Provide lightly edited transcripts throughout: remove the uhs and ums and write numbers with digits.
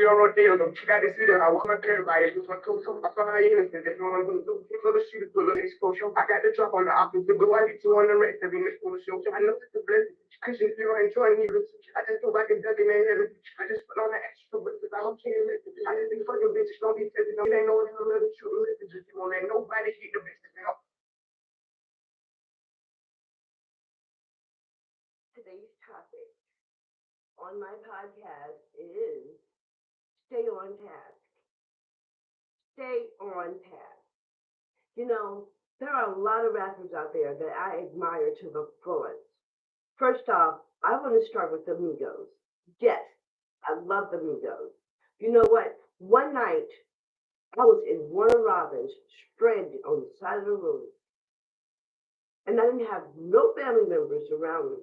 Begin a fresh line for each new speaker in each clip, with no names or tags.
Fiorello, got to see that I want to care about it. Just want to so I saw innocent. If you want to do the shoot to the exposure, I got the drop on the opposite, but I get you on the rest of the exposure. I know it's a blessing. I just feel enjoying it. I just go back and duck in their head. I just put on the extra, but I don't care. I just think fucking bitches don't be testing. It ain't no little shooting messages. You won't let nobody get the bitches out.
Today's topic on my podcast is stay on task. Stay on task. You know, there are a lot of rappers out there that I admire to the fullest. First off, I want to start with the Migos. Yes, I love the Migos. You know what? One night, I was in Warner Robins, stranded on the side of the road, and I didn't have no family members around me.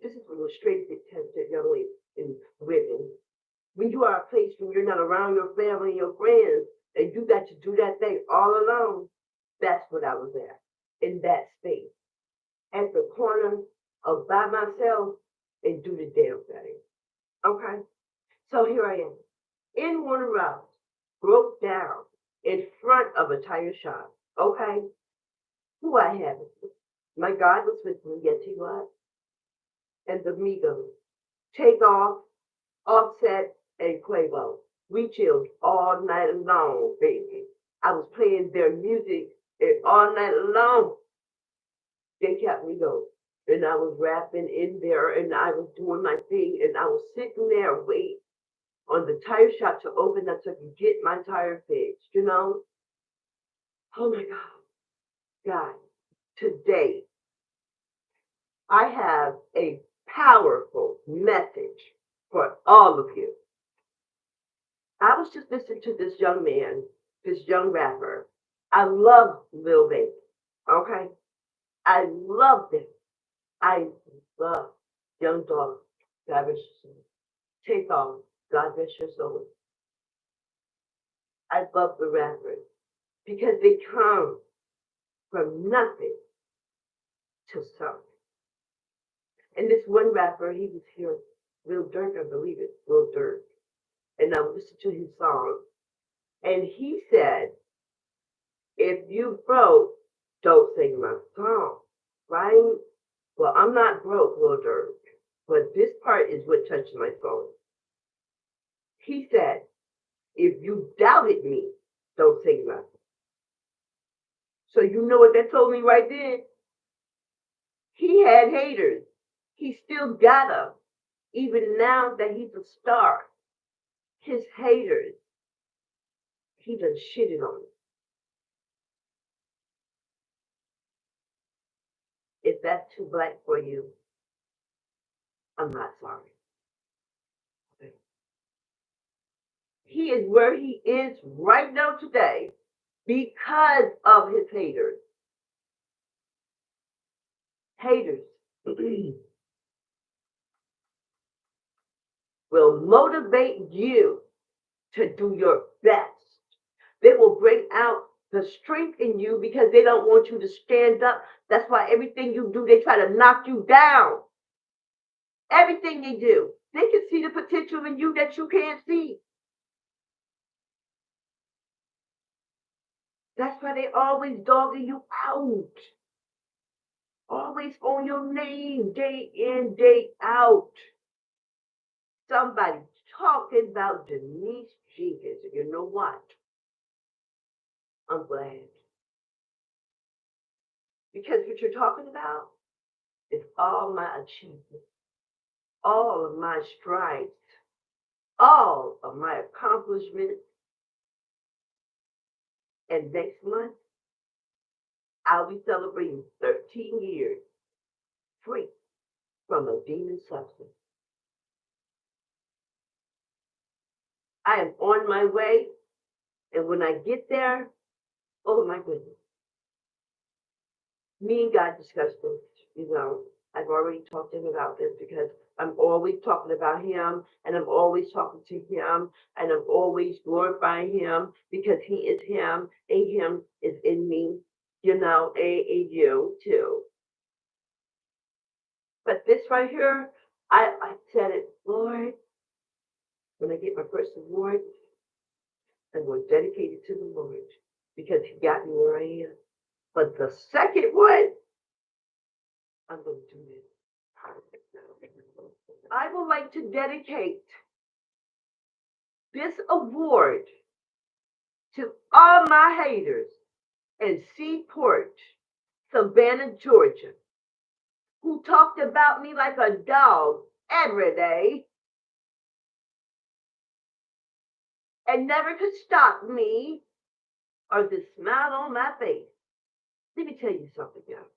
This is what a straight tested young lady in women. When you are a place where you're not around your family and your friends, and you got to do that thing all alone, that's what I was at, in that space, at the corner of by myself and do the damn thing. Okay? So here I am, in Warner Robins, broke down in front of a tire shop. Okay? Who I have? My God was with me, yes he was. And the Migos. Take off, Offset, and Quavo. We chilled all night long, baby. I was playing their music and all night long. They kept me going. And I was rapping in there and I was doing my thing and I was sitting there waiting on the tire shop to open up so I could get my tire fixed, you know? Oh my God. God, today I have a powerful message for all of you. I was just listening to this young man, this young rapper. I love Lil Baby. Okay? I love him. I love Young Dog. God rest your soul. Take off. God rest your soul. I love the rappers because they come from nothing to something. And this one rapper, he was here, Lil Durk, I believe it, Lil Durk. And I listened to his song. And he said, if you broke, don't sing my song, right? Well, I'm not broke, Lil Durk, but this part is what touched my soul. He said, if you doubted me, don't sing my song. So you know what that told me right then? He had haters. He still got them. Even now that he's a star, his haters, he done shitted on them. If that's too black for you, I'm not sorry. Okay. He is where he is right now today because of his haters. Haters will motivate you to do your best. They will bring out the strength in you because they don't want you to stand up. That's why everything you do, they try to knock you down. Everything they do. They can see the potential in you that you can't see. That's why they always dogging you out. Always on your name, day in, day out. Somebody talking about Denise Jenkins. And you know what? I'm glad. Because what you're talking about is all my achievements, all of my strides, all of my accomplishments. And next month, I'll be celebrating 13 years free from a demon substance. I am on my way, and when I get there, oh my goodness, me and God discussed this. You know, I've already talked to him about this because I'm always talking about him, and I'm always talking to him, and I'm always glorifying him because he is him, and him is in me, you know, and you too. But this right here, I said it, Lord, when I get my first award, dedicated to the Lord because He got me where I am. But the second one, I'm going to do this. I would like to dedicate this award to all my haters in Seaport, Savannah, Georgia, who talked about me like a dog every day and never could stop me or the smile on my face. Let me tell you something, y'all.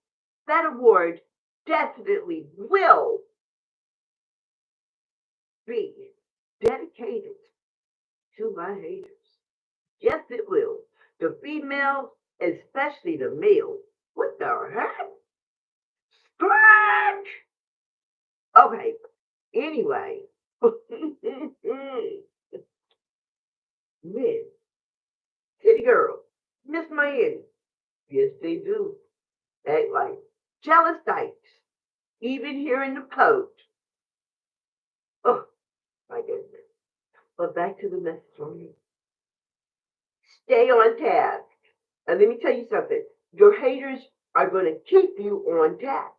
That award definitely will be dedicated to my haters. Yes, it will. The females, especially the males. What the heck? Scratch! Okay, anyway. Men, city girls, Miss Miami. Yes, they do. Act like jealous dykes. Even here in the post. Oh, my goodness. But back to the message on me. Stay on task. And let me tell you something. Your haters are going to keep you on task.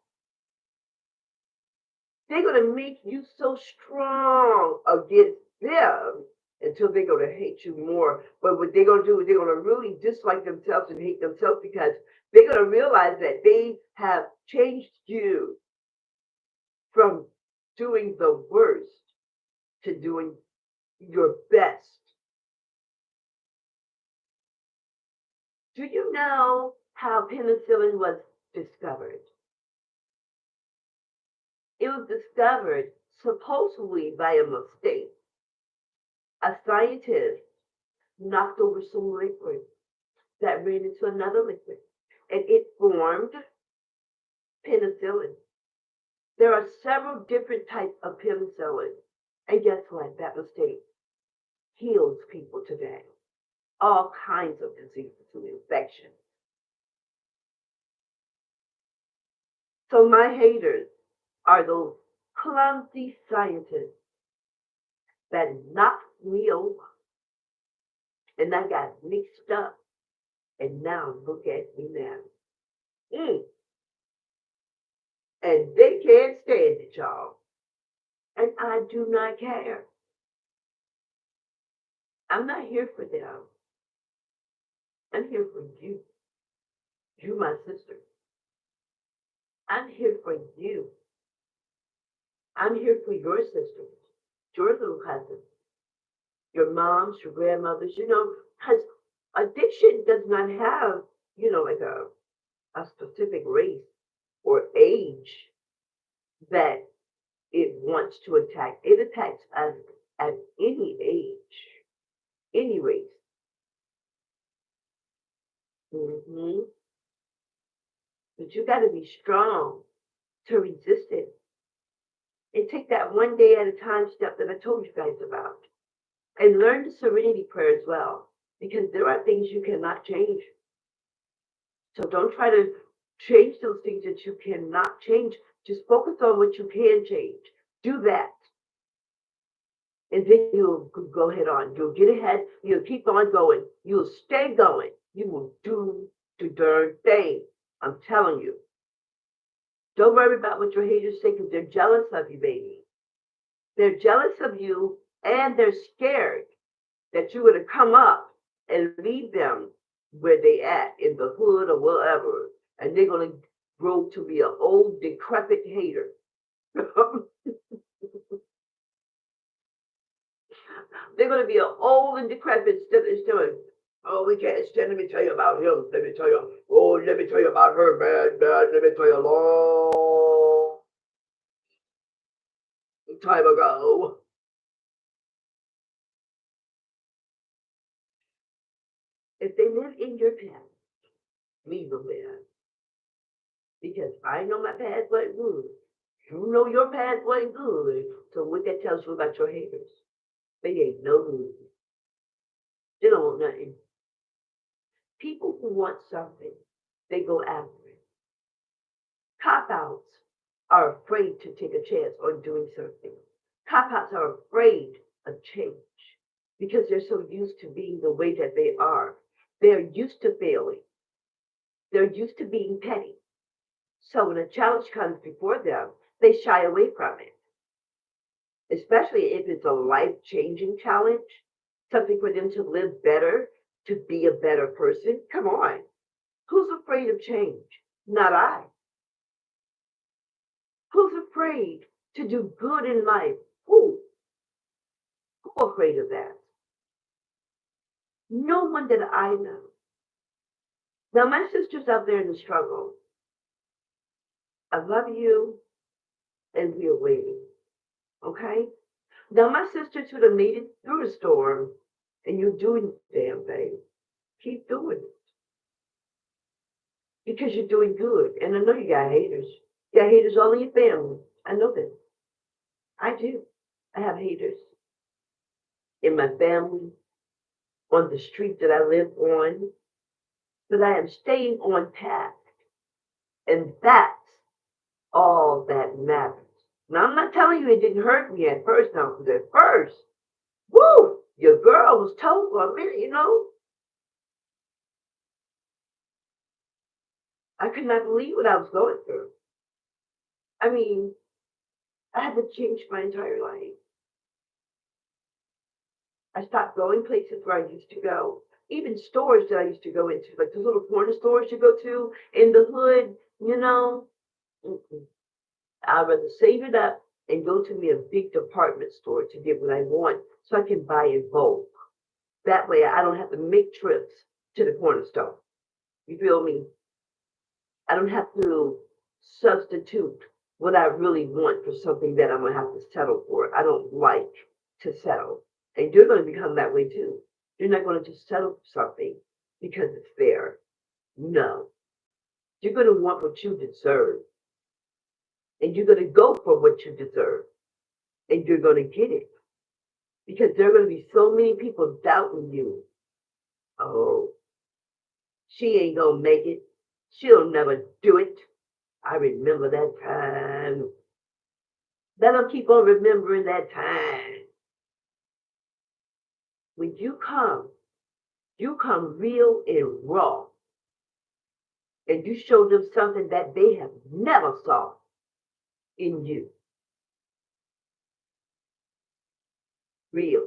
They're going to make you so strong against them until they're going to hate you more. But what they're going to do is they're going to really dislike themselves and hate themselves because they're going to realize that they have changed you from doing the worst to doing your best. Do you know how penicillin was discovered? It was discovered supposedly by a mistake. A scientist knocked over some liquid that ran into another liquid, and it formed penicillin. There are several different types of penicillin, and guess what? That mistake heals people today. All kinds of diseases and infections. So my haters are those clumsy scientists that knocked me over, and I got mixed up, and now look at me now. And they can't stand it, y'all. And I do not care. I'm not here for them. I'm here for you. You, my sister. I'm here for you. I'm here for your sisters, your little cousins, your moms, your grandmothers, because addiction does not have, like a specific race or age that it wants to attack. It attacks us at any age, any race. But you got to be strong to resist it. And take that one day at a time step that I told you guys about. And learn the serenity prayer as well. Because there are things you cannot change. So don't try to change those things that you cannot change. Just focus on what you can change. Do that. And then you'll go ahead on. You'll get ahead. You'll keep on going. You'll stay going. You will do the darn thing. I'm telling you. Don't worry about what your haters say because they're jealous of you, baby. They're jealous of you and they're scared that you're going to come up and leave them where they at in the hood or wherever. And they're going to grow to be an old, decrepit hater. They're going to be an old and decrepit instead of, oh, we can't stand. Let me tell you about him. Let me tell you. Oh, let me tell you about her, man. Let me tell you a long time ago. If they live in your past, leave them there. Because I know my past wasn't good. You know your past wasn't good. So what that tells you about your haters? They ain't no good. They don't want nothing. People who want something, they go after it. Cop-outs are afraid to take a chance on doing something. Cop-outs are afraid of change. because they're so used to being the way that they are. They're used to failing. They're used to being petty. So when a challenge comes before them, they shy away from it, especially if it's a life changing challenge, something for them to live better, to be a better person. Come on. Who's afraid of change? Not I. Who's afraid to do good in life? Who? Who's afraid of that? No one that I know. Now, my sisters out there in the struggle, I love you and we are waiting. Okay? Now, my sisters who have made it through the storm and you're doing the damn thing, keep doing it because you're doing good. And I know you got haters. You got haters all in your family. I know this. I do. I have haters in my family, on the street that I live on, but I am staying on task. And that's all that matters. Now, I'm not telling you it didn't hurt me at first now, because at first, woo, your girl was told for a minute. I could not believe what I was going through. I mean, I had to change my entire life. I stopped going places where I used to go, even stores that I used to go into, like those little corner stores you go to in the hood. Mm-mm. I'd rather save it up and go to me a big department store to get what I want so I can buy in bulk. That way I don't have to make trips to the corner store. You feel me? I don't have to substitute what I really want for something that I'm going to have to settle for. I don't like to settle. And you're going to become that way too. You're not going to just settle for something because it's there. No. You're going to want what you deserve. And you're going to go for what you deserve. And you're going to get it. Because there are going to be so many people doubting you. Oh, she ain't going to make it. She'll never do it. I remember that time. Let them keep on remembering that time. When you come real and raw. And you show them something that they have never saw in you. Real.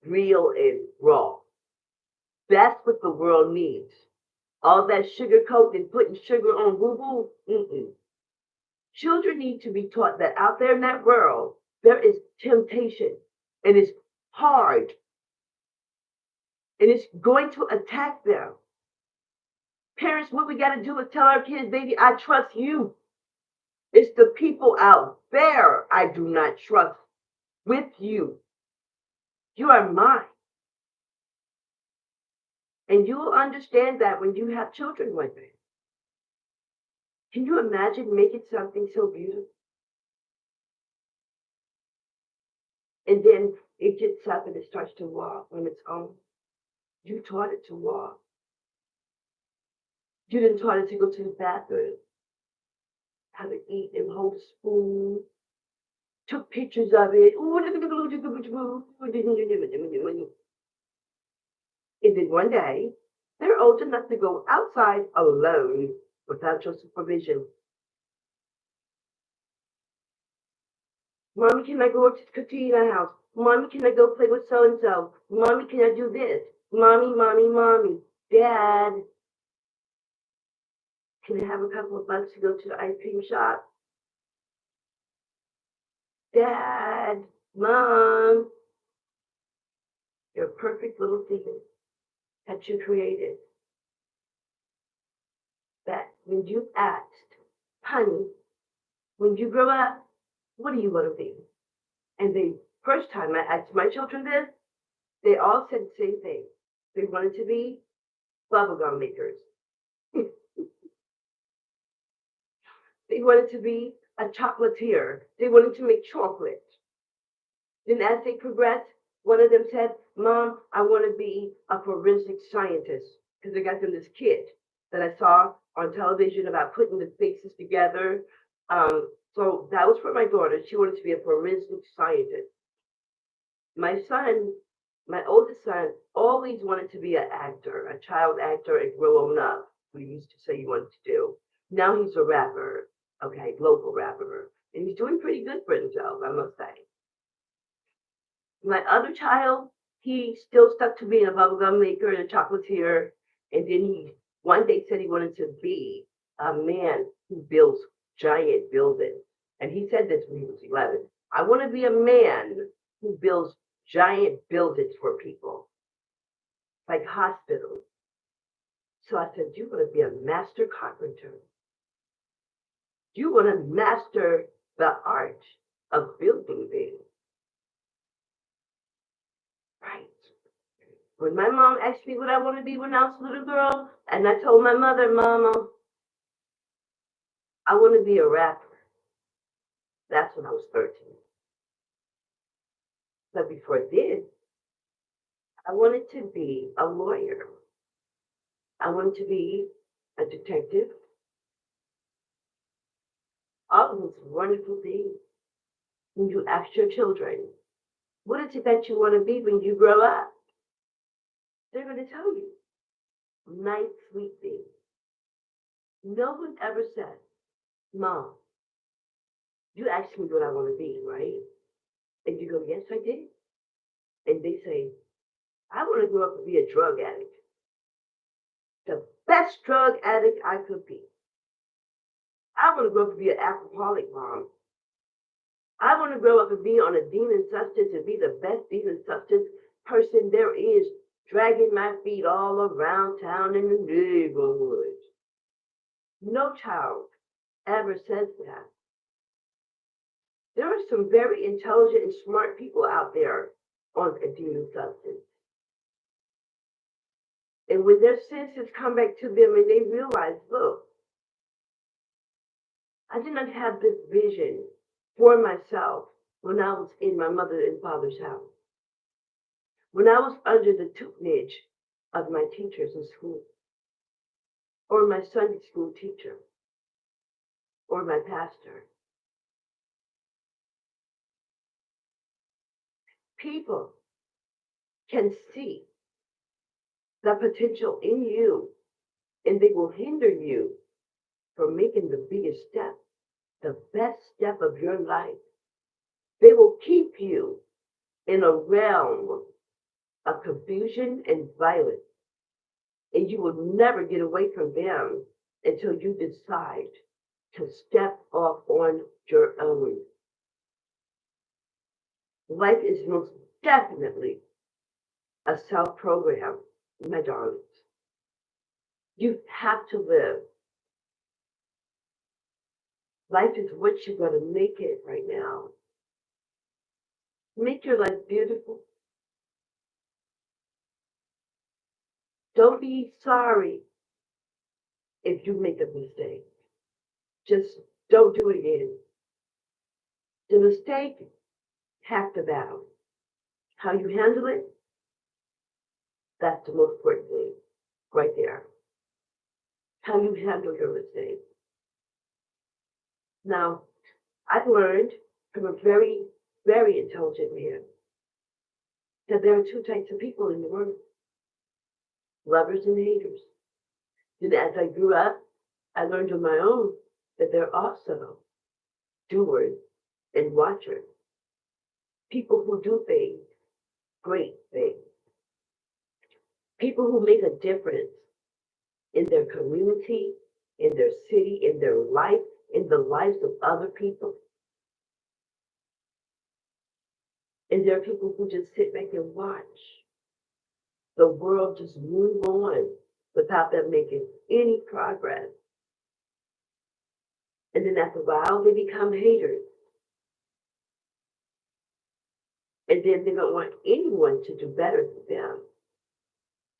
Real and raw. That's what the world needs. All that sugar coat and putting sugar on boo-boo. Mm-mm. Children need to be taught that out there in that world, there is temptation. And it's hard. And it's going to attack them. Parents, what we got to do is tell our kids, baby, I trust you. It's the people out there I do not trust with you. You are mine. And you will understand that when you have children like that. Can you imagine making something so beautiful? And then it gets up and it starts to walk on its own. You taught it to walk. You didn't taught it to go to the bathroom, how to eat and hold a spoon. Took pictures of it. And then one day, they're old enough to go outside alone without your supervision. Mommy, can I go up to Katina's house? Mommy, can I go play with so and so? Mommy, can I do this? Mommy, mommy, mommy. Dad, can I have a couple of bucks to go to the ice cream shop? Dad, Mom, your perfect little thing that you created. That when you asked, honey, when you grow up, what are you going to be? And the first time I asked my children this, they all said the same thing. They wanted to be bubblegum makers. They wanted to be a chocolatier. They wanted to make chocolate. Then as they progressed, one of them said, Mom, I want to be a forensic scientist. Because they got them this kit that I saw on television about putting the faces together. So that was for my daughter. She wanted to be a forensic scientist. My son My oldest son always wanted to be an actor, a child actor, and grown up. We used to say he wanted to do. Now he's a rapper, okay, local rapper, and he's doing pretty good for himself, I must say. My other child, he still stuck to being a bubblegum maker and a chocolatier, and then he one day said he wanted to be a man who builds giant buildings. And he said this when he was 11. I want to be a man who builds giant buildings for people, like hospitals. So I said, you want to be a master carpenter. You want to master the art of building things. Right. When my mom asked me what I want to be when I was a little girl, and I told my mother, Mama, I want to be a rapper. That's when I was 13. But before this, I wanted to be a lawyer. I wanted to be a detective. All of those wonderful things. When you ask your children, what is it that you want to be when you grow up? They're going to tell you nice, sweet things. No one ever said, Mom, you asked me what I want to be, right? And you go, yes, I did. And they say, I want to grow up and be a drug addict. The best drug addict I could be. I want to grow up and be an alcoholic, Mom. I want to grow up and be on a demon substance and be the best demon substance person there is, dragging my feet all around town in the neighborhood. No child ever says that. There are some very intelligent and smart people out there on a demon substance. And when their senses come back to them and they realize, look, I did not have this vision for myself when I was in my mother and father's house. When I was under the tutelage of my teachers in school, or my Sunday school teacher, or my pastor. People can see the potential in you, and they will hinder you from making the biggest step, the best step of your life. They will keep you in a realm of confusion and violence, and you will never get away from them until you decide to step off on your own. Life is most definitely a self-program, my darlings. You have to live. Life is what you're going to make it right now. Make your life beautiful. Don't be sorry if you make a mistake. Just don't do it again. The mistake, half the battle. How you handle it, that's the most important thing right there. How you handle your mistake. Now, I've learned from a very, very intelligent man that there are two types of people in the world, lovers and haters. And as I grew up, I learned on my own that there are also doers and watchers, people who do things, great things, people who make a difference in their community, in their city, in their life, in the lives of other people. And there are people who just sit back and watch the world just move on without them making any progress. And then after a while, they become haters. And then they don't want anyone to do better than them.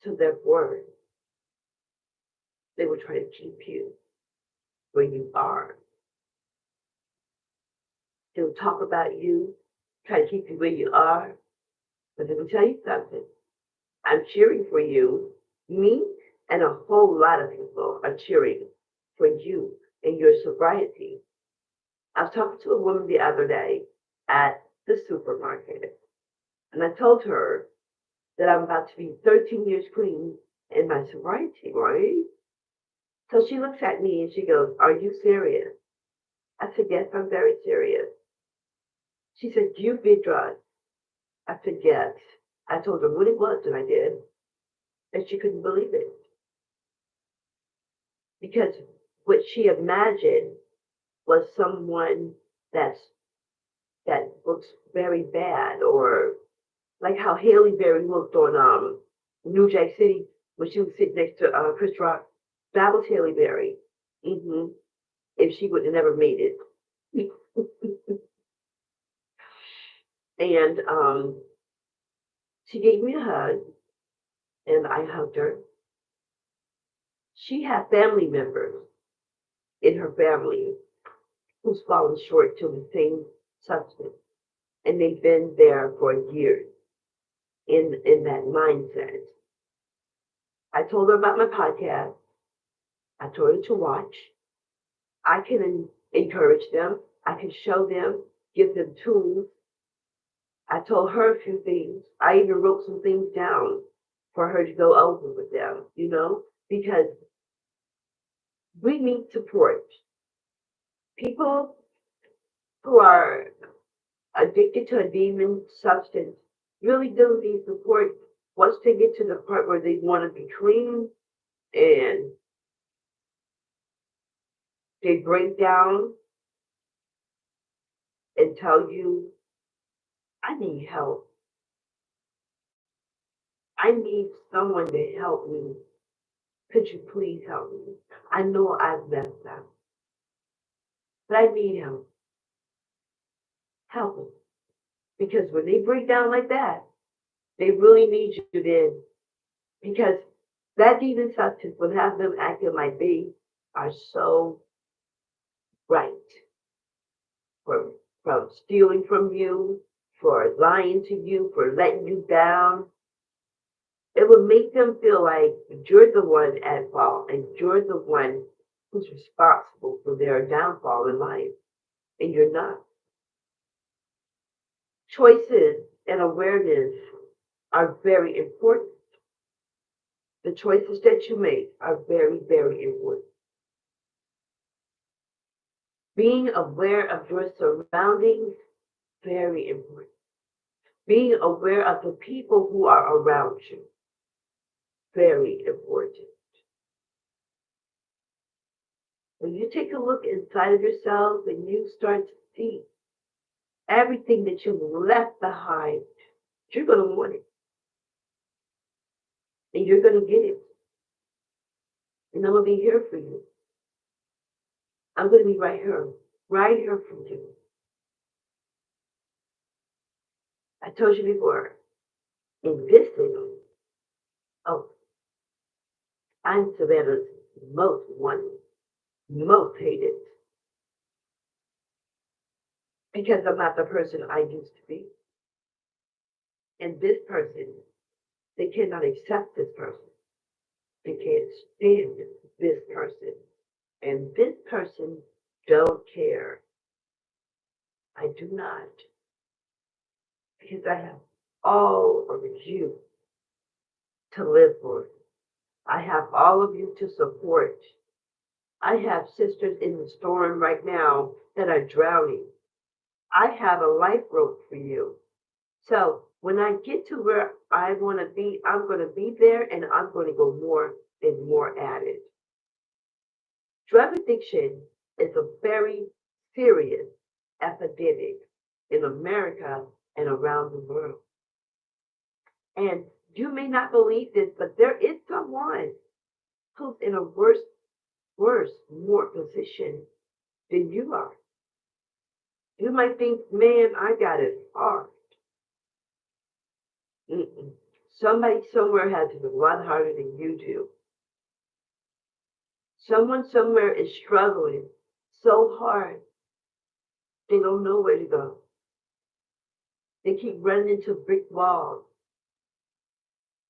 So therefore, they will try to keep you where you are. They'll talk about you, try to keep you where you are. But let me tell you something. I'm cheering for you. Me and a whole lot of people are cheering for you and your sobriety. I was talking to a woman the other day at the supermarket, and I told her that I'm about to be 13 years clean in my sobriety, right? So she looks at me and she goes, "Are you serious?" I said, "Yes, I'm very serious." She said, "You did drugs?" I said, "Yes." I told her what it was, and I did. And she couldn't believe it because what she imagined was someone that looks very bad, or like how Haley Berry looked on New Jack City when she was sitting next to Chris Rock. That was Haley Berry. If she would have never made it. And she gave me a hug, and I hugged her. She had family members in her family who's fallen short to the same substance, and they've been there for years in that mindset. I told her about my podcast. I told her to watch. I can encourage them. I can show them, give them tools. I told her a few things. I even wrote some things down for her to go over with them, because we need support. People who are addicted to a demon substance really do need support once they get to the part where they want to be clean and they break down and tell you, "I need help. I need someone to help me. Could you please help me? I know I've messed up, but I need help. Help them." Because when they break down like that, they really need you then. Because that demon substance will have them acting like they are so right for from stealing from you, for lying to you, for letting you down. It will make them feel like you're the one at fault and you're the one who's responsible for their downfall in life, and you're not. Choices and awareness are very important. The choices that you make are very, very important. Being aware of your surroundings, very important. Being aware of the people who are around you, very important. When you take a look inside of yourself and you start to see everything that you've left behind, you're going to want it. And you're going to get it. And I'm going to be here for you. I'm going to be right here for you. I told you before, in this city, oh, I'm Savannah's most wanted, most hated, because I'm not the person I used to be. And this person, they cannot accept this person. They can't stand this person. And this person don't care. I do not. Because I have all of you to live for. I have all of you to support. I have sisters in the storm right now that are drowning. I have a life rope for you. So when I get to where I want to be, I'm going to be there and I'm going to go more and more at it. Drug addiction is a very serious epidemic in America and around the world. And you may not believe this, but there is someone who's in a more position than you are. You might think, "Man, I got it hard." Mm-mm. Somebody somewhere has it a lot harder than you do. Someone somewhere is struggling so hard they don't know where to go. They keep running into brick walls,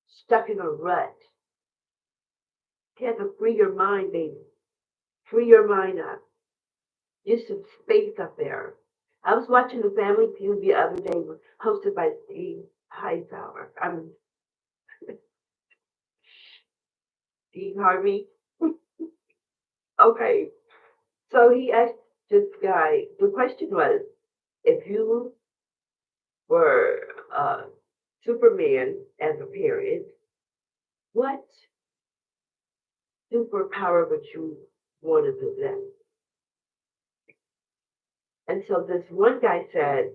stuck in a rut. You have to free your mind, baby. Free your mind up. Just some space up there. I was watching the Family Feud the other day, hosted by Steve Hightower. Steve Harvey. Okay, so he asked this guy, the question was, if you were Superman as a parent, what superpower would you want to possess? And so this one guy said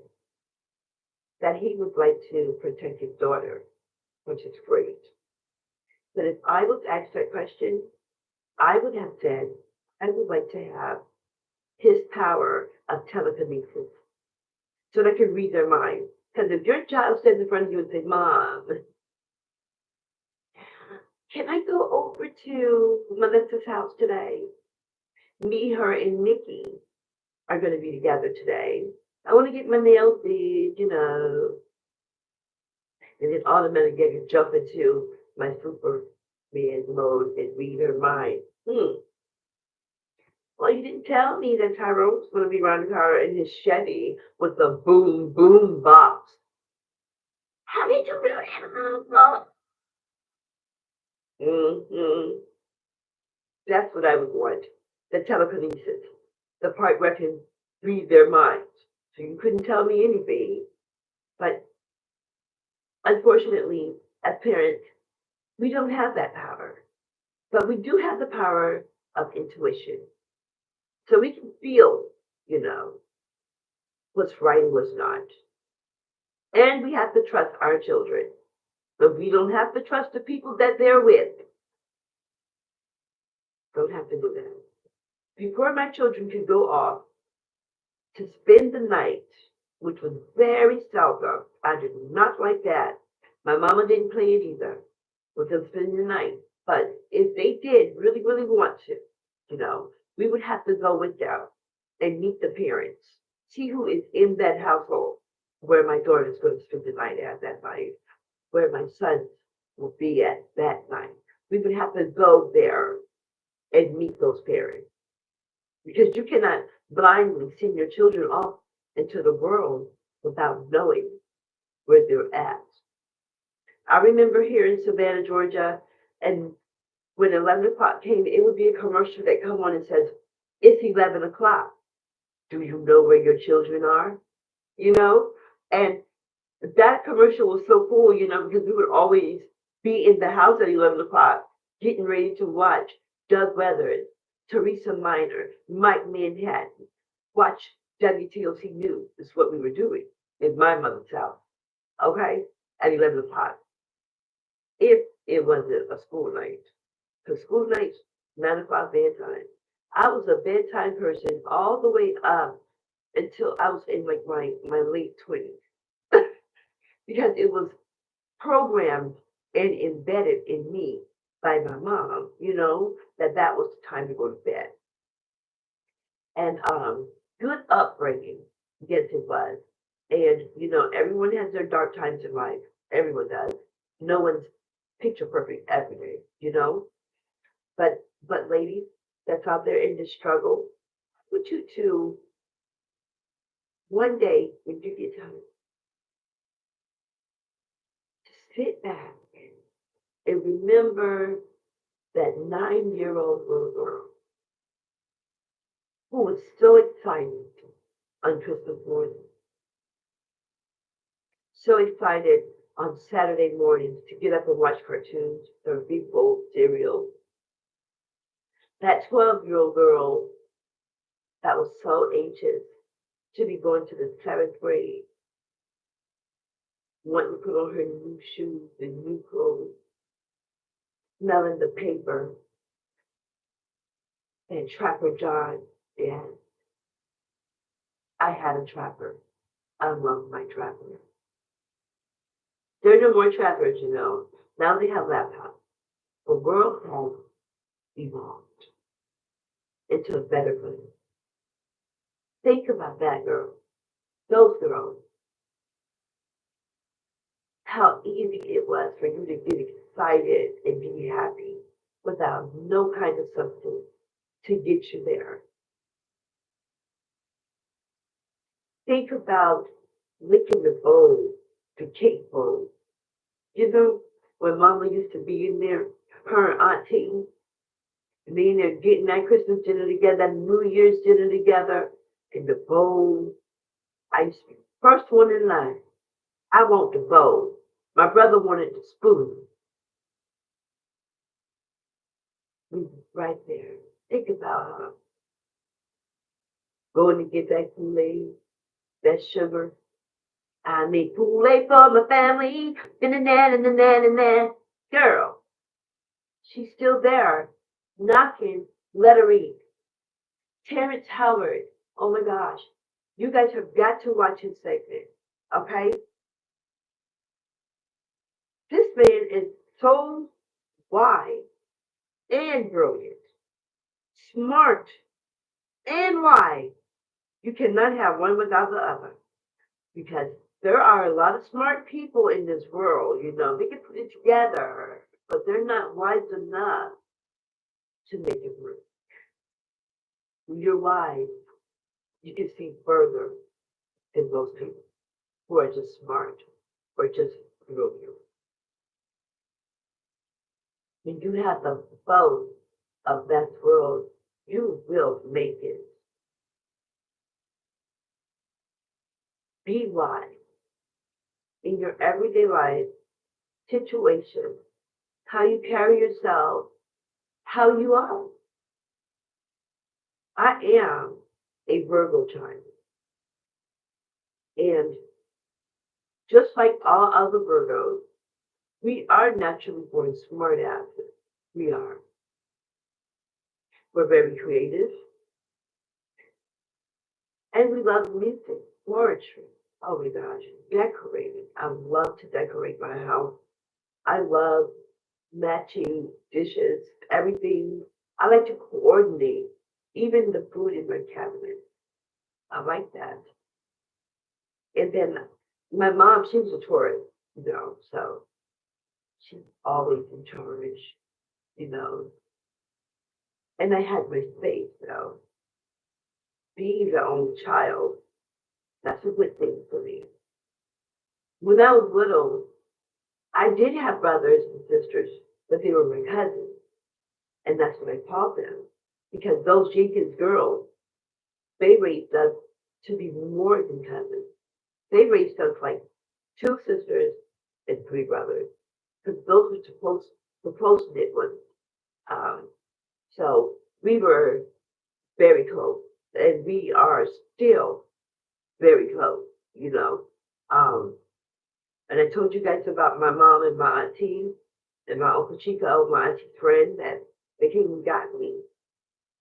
that he would like to protect his daughter, which is great. But if I was asked that question, I would have said I would like to have his power of telekinesis so that I could read their mind. Because if your child stands in front of you and says, Mom, can I go over to Melissa's house today? Me, her, and Nikki are going to be together today. I want to get my nails did. And then automatically jump into my Superman mode and read her mind. Well, you didn't tell me that Tyrone's going to be around the car in his Chevy with the boom, boom box. How did you do that? Mm-hmm. That's what I would want. The telekinesis. The part where I can read their minds. So you couldn't tell me anything. But unfortunately, as parents, we don't have that power. But we do have the power of intuition. So we can feel, what's right and what's not. And we have to trust our children. But we don't have to trust the people that they're with. Don't have to do that. Before my children could go off to spend the night, which was very seldom, I did not like that. My mama didn't play it either, with them spending the night. But if they did really, really want to, we would have to go with them and meet the parents, see who is in that household where my daughter is going to spend the night at that night, where my son will be at that night. We would have to go there and meet those parents. Because you cannot blindly send your children off into the world without knowing where they're at. I remember here in Savannah, Georgia, and when 11 o'clock came, it would be a commercial that come on and says, it's 11 o'clock. Do you know where your children are? And that commercial was so cool, because we would always be in the house at 11 o'clock, getting ready to watch Doug Weathers, Teresa Minor, Mike Manhattan, watch WTOC News is what we were doing in my mother's house, okay, at 11 o'clock. If it wasn't a school night, because school nights, 9 o'clock bedtime. I was a bedtime person all the way up until I was in like my late 20s because it was programmed and embedded in me by my mom, that was the time to go to bed. And good upbringing, yes, it was. And everyone has their dark times in life. Everyone does. No one's picture perfect every day, But ladies that's out there in this struggle, I want you to one day when you get time to sit back and remember that 9-year-old little girl who was so excited on Christmas morning, so excited on Saturday mornings to get up and watch cartoons or big bowl cereal. That 12-year-old girl that was so anxious to be going to the 7th grade, wanting to put on her new shoes and new clothes, smelling the paper and Trapper John. And I had a trapper. I love my trapper. There are no more trappers, Now they have laptops. The world has evolved into a better place. Think about that, girl. Those girls. How easy it was for you to get excited and be happy without no kind of substance to get you there. Think about licking the bowl, the cake bowl. When Mama used to be in there her and auntie, me and they're getting that Christmas dinner together, that New Year's dinner together, and the bowl. I used to be the first one in line. I want the bowl. My brother wanted the spoon. We was right there. Think about her going to get that Kool-Aid, that sugar. I need Kool-Aid for my family. Na-na-na-na-na-na-na. Girl, she's still there, knocking, let her eat. Terrence Howard, oh my gosh. You guys have got to watch his segment, okay? This man is so wise and brilliant, smart and wise. You cannot have one without the other because there are a lot of smart people in this world, they can put it together, but they're not wise enough to make it work. When you're wise, you can see further than most people who are just smart or just brilliant. When you have the both of that world, you will make it. Be wise in your everyday life, situation, how you carry yourself, how you are. I am a Virgo child. And just like all other Virgos, we are naturally born smart asses. We are. We're very creative. And we love music, poetry. Oh my gosh, decorating. I love to decorate my house. I love matching dishes, everything. I like to coordinate, even the food in my cabinet. I like that. And then my mom, she was a Taurus, so she's always in charge, you know. And I had my space, being the only child, that's a good thing for me. When I was little, I did have brothers and sisters, but they were my cousins. And that's what I called them. Because those Jenkins girls, they raised us to be more than cousins. They raised us like two sisters and three brothers. Because those were the close knit ones. Um, so we were very close. And we are still very close, you know. Um, and I told you guys about my mom and my auntie and my Uncle Chico, my auntie's friend, that they came and got me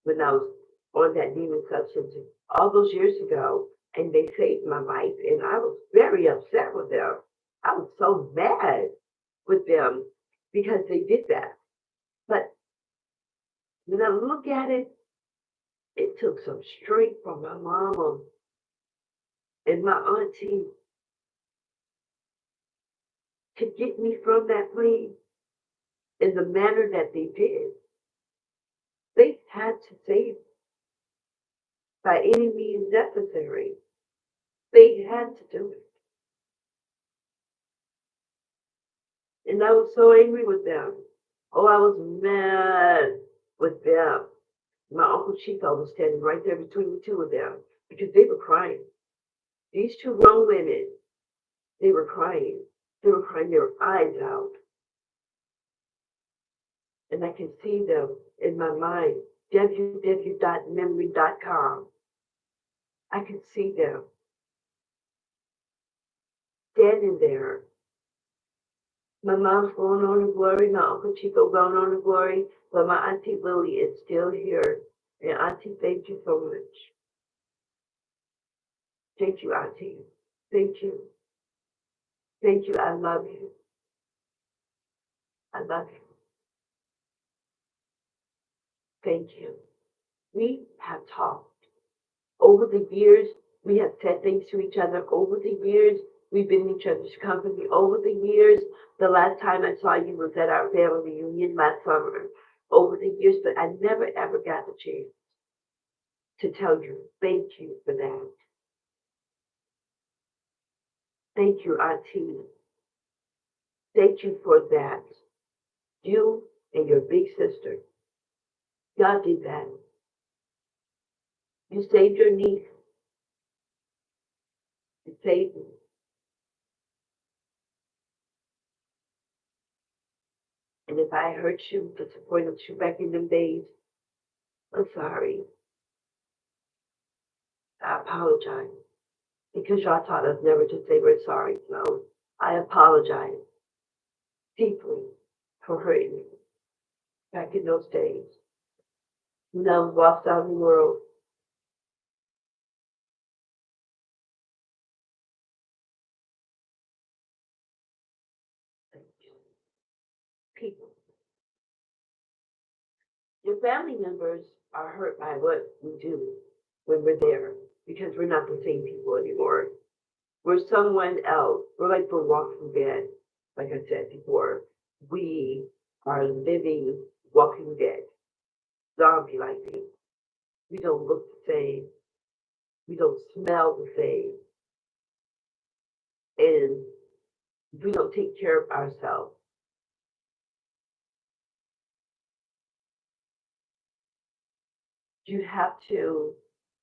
when I was on that demon substance all those years ago, and they saved my life. And I was very upset with them. I was so mad with them because they did that. But when I look at it, it took some strength from my mama and my auntie to get me from that place in the manner that they did. They had to save by any means necessary. They had to do it. And I was so angry with them. Oh, I was mad with them. My Uncle Chico was standing right there between the two of them because they were crying. These two grown women, they were crying. They were crying their eyes out. And I can see them in my mind, www.memory.com. I can see them standing there. My mom's going on to glory, my Uncle Chico going on to glory, but my Auntie Lily is still here. And Auntie, thank you so much. Thank you, Auntie. Thank you. Thank you. I love you. I love you. Thank you. We have talked. Over the years, we have said things to each other. Over the years, we've been in each other's company. Over the years, the last time I saw you was at our family reunion last summer. Over the years, but I never ever got the chance to tell you thank you for that. Thank you, Auntie. Thank you for that. You and your big sister. God did that. You saved your niece. You saved me. And if I hurt you, disappointed you back in them days, I'm sorry. I apologize. Because y'all taught us never to say we're sorry. So I apologize deeply for hurting you back in those days. When I was lost out in the world. People. Your family members are hurt by what we do when we're there because we're not the same people anymore. We're someone else. We're like the walking dead, like I said before. We are living walking dead, zombie like things. We don't look the same. We don't smell the same. And we don't take care of ourselves. You have to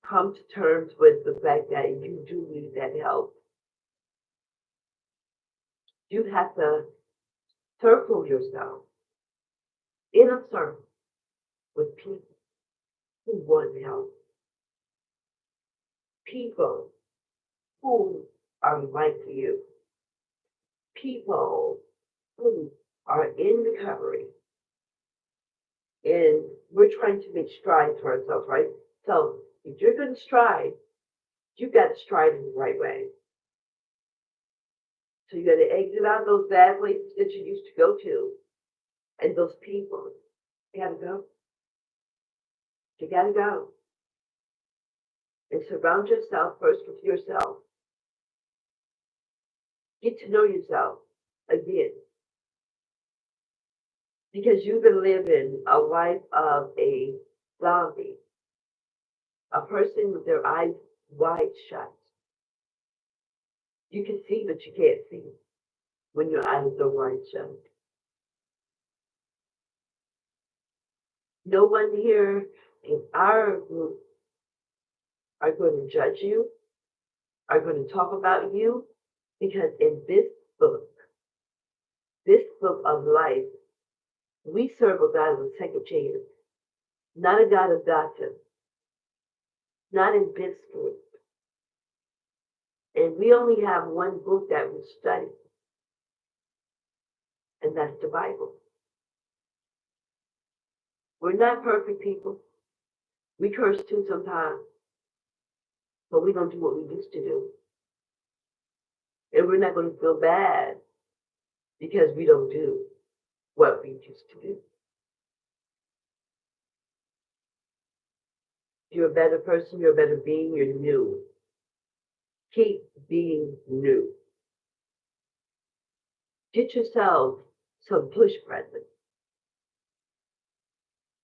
come to terms with the fact that you do need that help. You have to circle yourself in a circle with people who want help, people who are like you, people who are in recovery. And we're trying to make strides for ourselves, right? So if you're going to stride, you got to stride in the right way. So you got to exit out those bad places that you used to go to, and those people. You got to go. You got to go. And surround yourself first with yourself. Get to know yourself again. Because you've been living a life of a zombie, a person with their eyes wide shut. You can see, but you can't see when your eyes are wide shut. No one here in our group are going to judge you, are going to talk about you, because in this book of life, we serve a God of a second chance, not a God of gossip, not in this group. And we only have one book that we study, and that's the Bible. We're not perfect people. We curse too sometimes, but we don't do what we used to do. And we're not going to feel bad because we don't do what we used to do. You're a better person, you're a better being, you're new. Keep being new. Get yourself some push presents.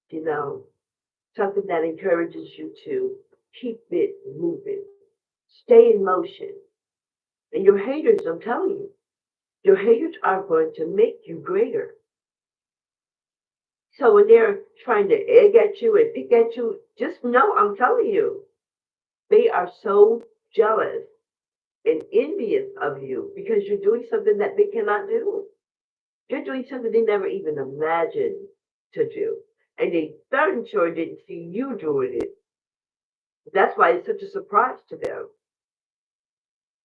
You know, something that encourages you to keep it moving. Stay in motion. And your haters, I'm telling you, your haters are going to make you greater. So when they're trying to egg at you and pick at you, just know, I'm telling you, they are so jealous and envious of you because you're doing something that they cannot do. You're doing something they never even imagined to do. And they darn sure didn't see you doing it. That's why it's such a surprise to them.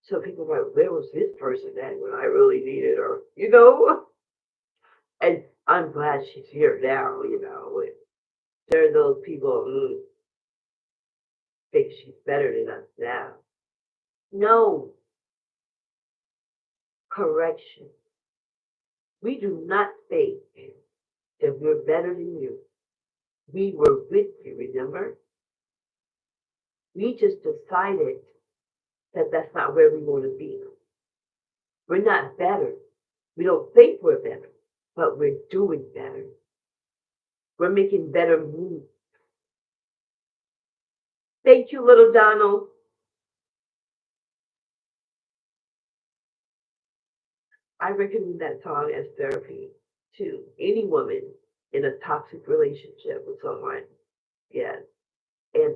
So people are like, where was this person at when I really needed her? You know? And I'm glad she's here now, you know. And there are those people who think she's better than us now. No. Correction. We do not think that we're better than you. We were with you, remember? We just decided that that's not where we want to be. We're not better. We don't think we're better, but we're doing better. We're making better moves. Thank you, little Donald. I recommend that song as therapy to any woman in a toxic relationship with someone. Yes. And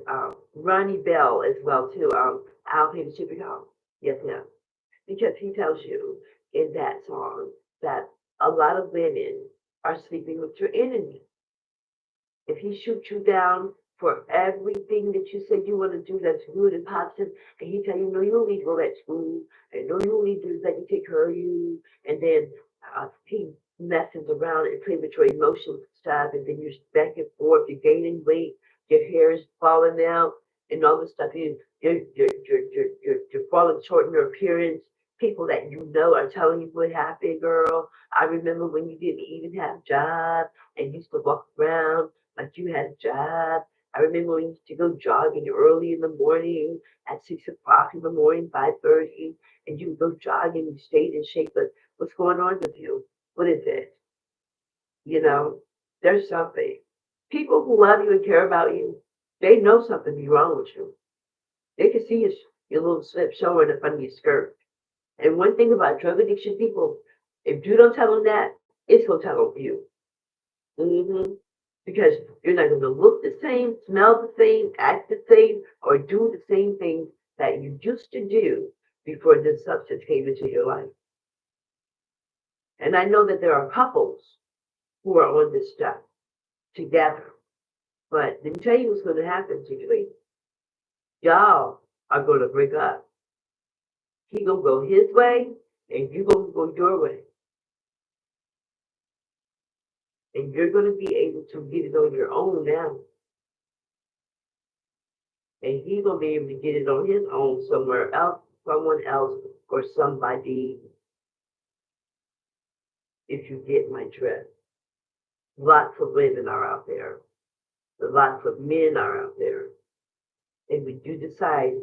Ronnie Bell as well too. I'll pay the shipping home. Yes, ma'am. Because he tells you in that song that a lot of women are sleeping with your enemy. If he shoots you down for everything that you said you want to do that's good and positive, and he tell you, no, you don't need to go back to school, and no, you don't need to let me take care of you, and then he messes around and plays with your emotions and stuff, and then you're back and forth, you're gaining weight, your hair is falling out, and all this stuff, you're falling short in your appearance. People that you know are telling you what happened, girl. I remember when you didn't even have a job and used to walk around like you had a job. I remember we used to go jogging early in the morning at 6 o'clock in the morning, 5:30, and you would go jogging and stayed in shape. But what's going on with you? What is it? You know, there's something. People who love you and care about you, they know something be wrong with you. They can see your little slip showing up under your skirt. And one thing about drug addiction people, if you don't tell them that, it's gonna tell on you. hmm Because you're not going to look the same, smell the same, act the same, or do the same things that you used to do before this substance came into your life. And I know that there are couples who are on this stuff together. But let me tell you what's going to happen to you. Y'all are going to break up. He going to go his way, and you going to go your way. And you're going to be able to get it on your own now. And he's gonna be able to get it on his own somewhere else, someone else, or somebody. If you get my drift, lots of women are out there, lots of men are out there, and when you decide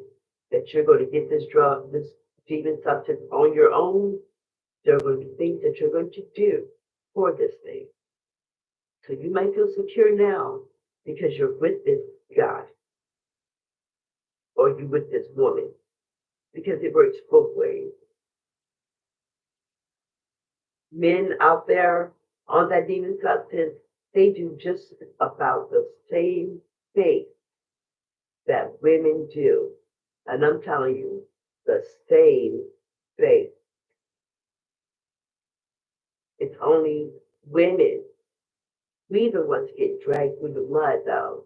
that you're going to get this drug, this demon substance on your own, there are going to be things that you're going to do for this thing. So you might feel secure now because you're with this guy or you're with this woman because it works both ways. Men out there on that demon substance, they do just about the same thing that women do. And I'm telling you, the same thing. It's only women. We the ones get dragged through the mud though.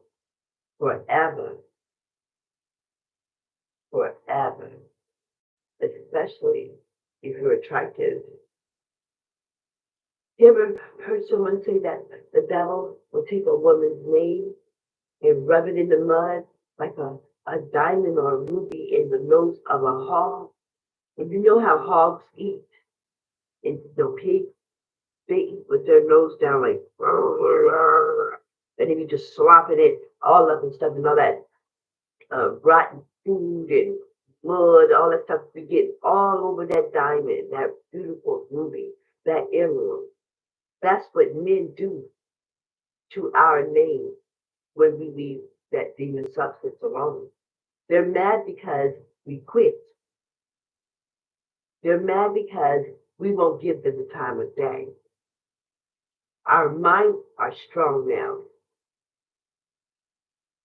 Forever. Forever. Especially if you're attractive. You ever heard someone say that the devil will take a woman's name and rub it in the mud like a diamond or a ruby in the nose of a hog? And you know how hogs eat? And the pigs, they eat with their nose down like, and then you just slopping it all up and stuff and all that rotten food and blood, all that stuff we get all over that diamond, that beautiful ruby, that emerald. That's what men do to our name when we leave that demon substance alone. They're mad because we quit. They're mad because we won't give them the time of day. Our minds are strong now,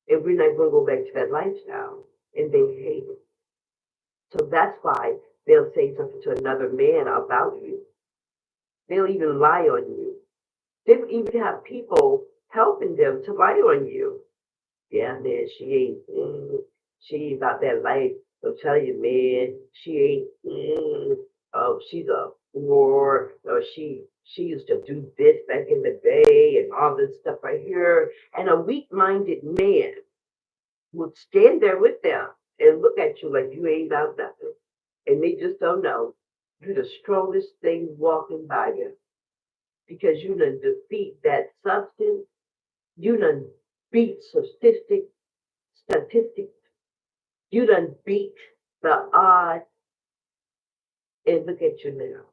and we're not going to go back to that lifestyle, and they hate it. So that's why they'll say something to another man about you. They'll even lie on you. They'll even have people helping them to lie on you. Yeah, man, she ain't about that life. I'll tell you, man, she ain't, oh, she's a whore, or she used to do this back in the day, and all this stuff right here. And a weak-minded man would stand there with them and look at you like you ain't about nothing. And they just don't know. You're the strongest thing walking by them because you done defeat that substance. You done beat statistics. You done beat the odds. And look at you now.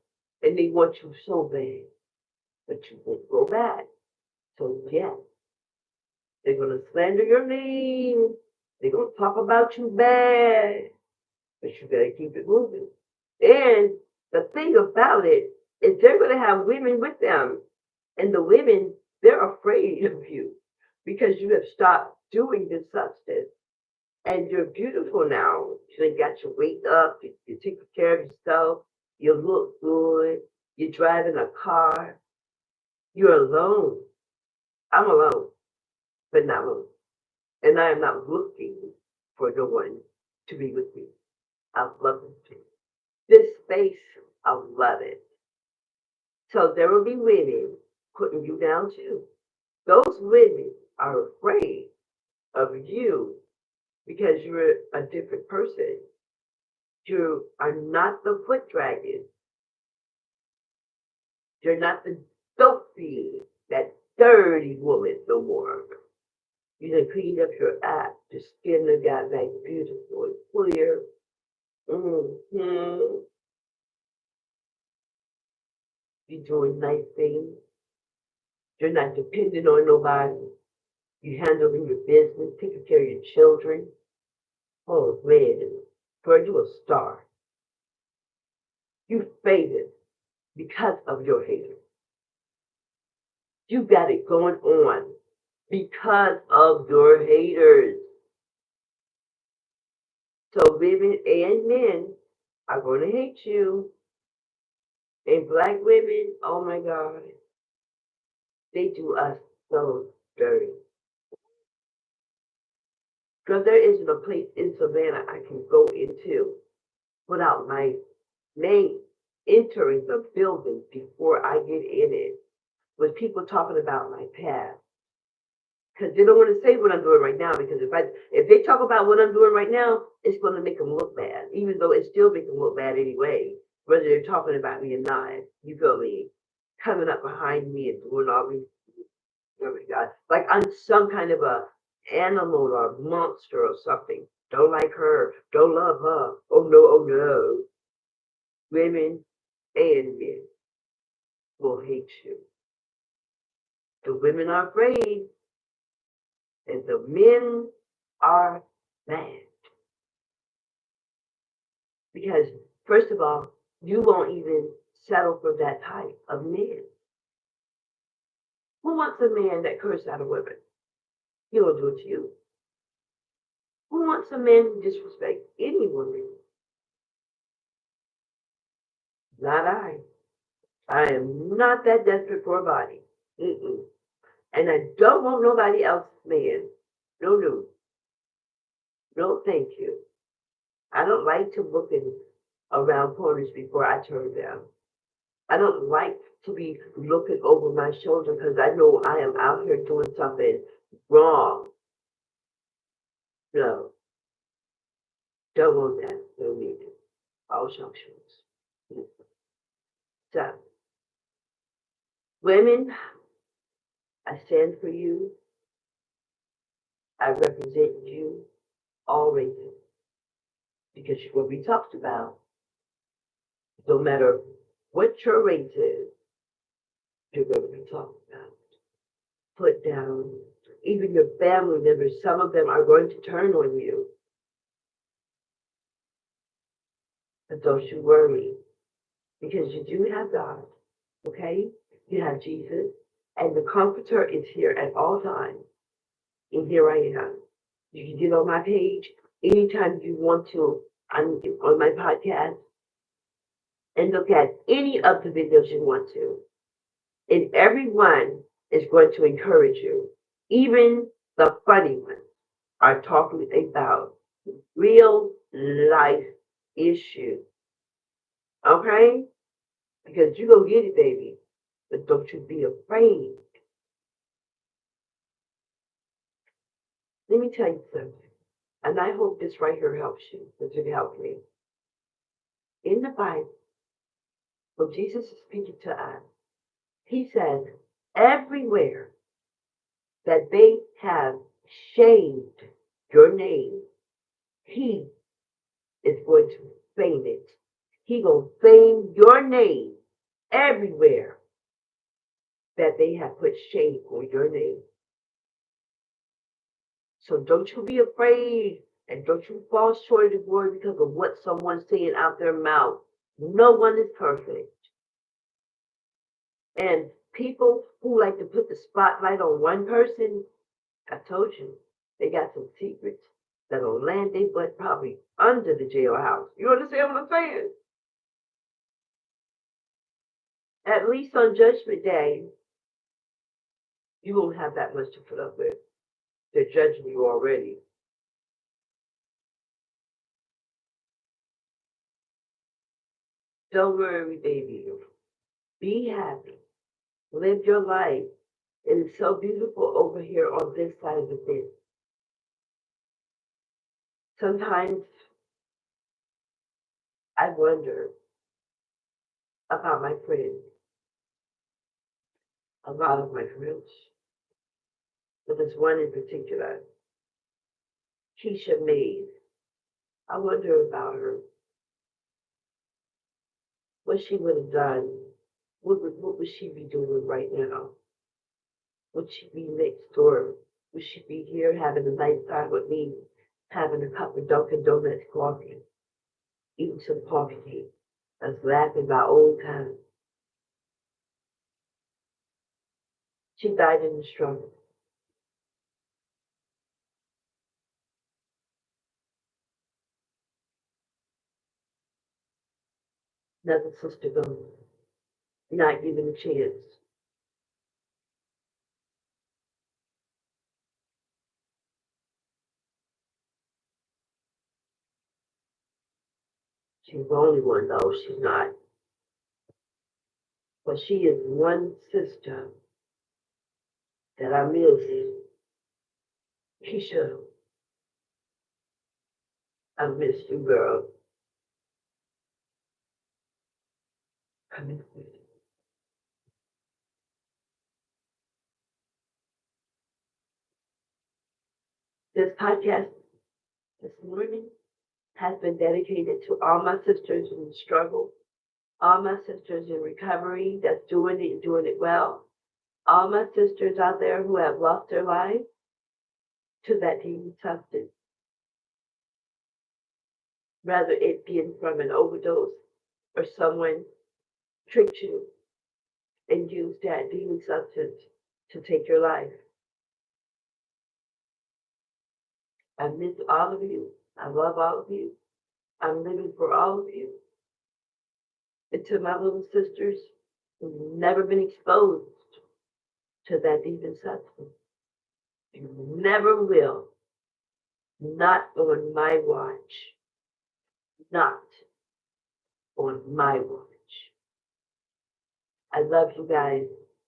And they want you so bad, but you won't go back. So yeah, they're gonna slander your name. They're gonna talk about you bad, but you gotta keep it moving. And the thing about it is they're gonna have women with them, and the women They're afraid of you because you have stopped doing this substance and you're beautiful now. You got your weight up, you take care of yourself, you look good, you're driving a car, you're alone. I'm alone, but not alone. And I am not looking for no one to be with me. I love it. This space, I love it. So there will be women putting you down too. Those women are afraid of you because you're a different person. You are not the foot dragon. You're not the dope fiend, that dirty woman no more. You done cleaned up your act. Your skin done got back beautiful and clear. Mm-hmm. You're doing nice things. You're not dependent on nobody. You handling your business, taking care of your children. Oh man, girl, you a star. You famous because of your haters. You got it going on because of your haters. So women and men are going to hate you. And black women, oh my God, they do us so dirty. Because there isn't a place in Savannah I can go into without my name entering the building before I get in it with people talking about my past. Because they don't want to say what I'm doing right now. Because if they talk about what I'm doing right now, it's going to make them look bad, even though it still makes them look bad anyway, whether they're talking about me or not. You feel me? Coming up behind me and doing all these, oh my God, like I'm some kind of a animal or monster or something. Don't like her. Don't love her. Oh no, oh no. Women and men will hate you. The women are afraid and the men are mad. Because, first of all, you won't even settle for that type of man. Who wants a man that curses out a woman? He will do it to you. Who wants a man who disrespects any woman? Not I. I am not that desperate for a body. Mm-mm. And I don't want nobody else's man. No, no. No, thank you. I don't like to look around corners before I turn down. I don't like to be looking over my shoulder because I know I am out here doing something wrong. No, don't want that. Don't need it. All junctions. So, women, I stand for you. I represent you, all races, because what we talked about, no matter what your race is, you're going to be talked about, put down. Even your family members, some of them are going to turn on you. But don't you worry, because you do have God, okay? You have Jesus, and the Comforter is here at all times. And here I am. You can get on my page anytime you want to on my podcast and look at any of the videos you want to. And everyone is going to encourage you. Even the funny ones are talking about real life issues. Okay? Because you're going to get it, baby. But don't you be afraid. Let me tell you something. And I hope this right here helps you, because it helped me. In the Bible, when Jesus is speaking to us, he says, everywhere that they have shamed your name, he is going to fame it. He will fame your name everywhere that they have put shame on your name. So don't you be afraid and don't you fall short of the glory because of what someone's saying out their mouth. No one is perfect. And People who like to put the spotlight on one person, I told you, they got some secrets that'll land their butt probably under the jailhouse. You understand what I'm saying? At least on Judgment Day, you won't have that much to put up with. They're judging you already. Don't worry, baby. Be happy. Live your life. It is so beautiful over here on this side of the fence. Sometimes I wonder about my friends, a lot of my friends, but there's one in particular, Keisha Mays. I wonder about her, what she would have done. What would she be doing right now? Would she be next door? Would she be here having a nice time with me, having a cup of Dunkin' Donuts coffee, eating some coffee cake, us laughing about old times? She died in the struggle. Another sister goes, not given a chance. She's the only one, though. She's not. But she is one sister that I miss. Keisha, I miss you, girl. I miss you. This podcast this morning has been dedicated to all my sisters in struggle, all my sisters in recovery that's doing it and doing it well, all my sisters out there who have lost their lives to that demon substance, whether it being from an overdose or someone tricked you and used that demon substance to take your life. I miss all of you. I love all of you. I'm living for all of you. And to my little sisters who've never been exposed to that demon substance, you never will. Not on my watch. Not on my watch. I love you guys.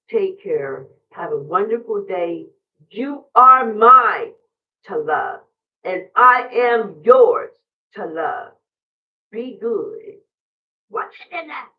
Take care. Have a wonderful day. You are mine to love, and I am yours to love. Be good. Watch it in that.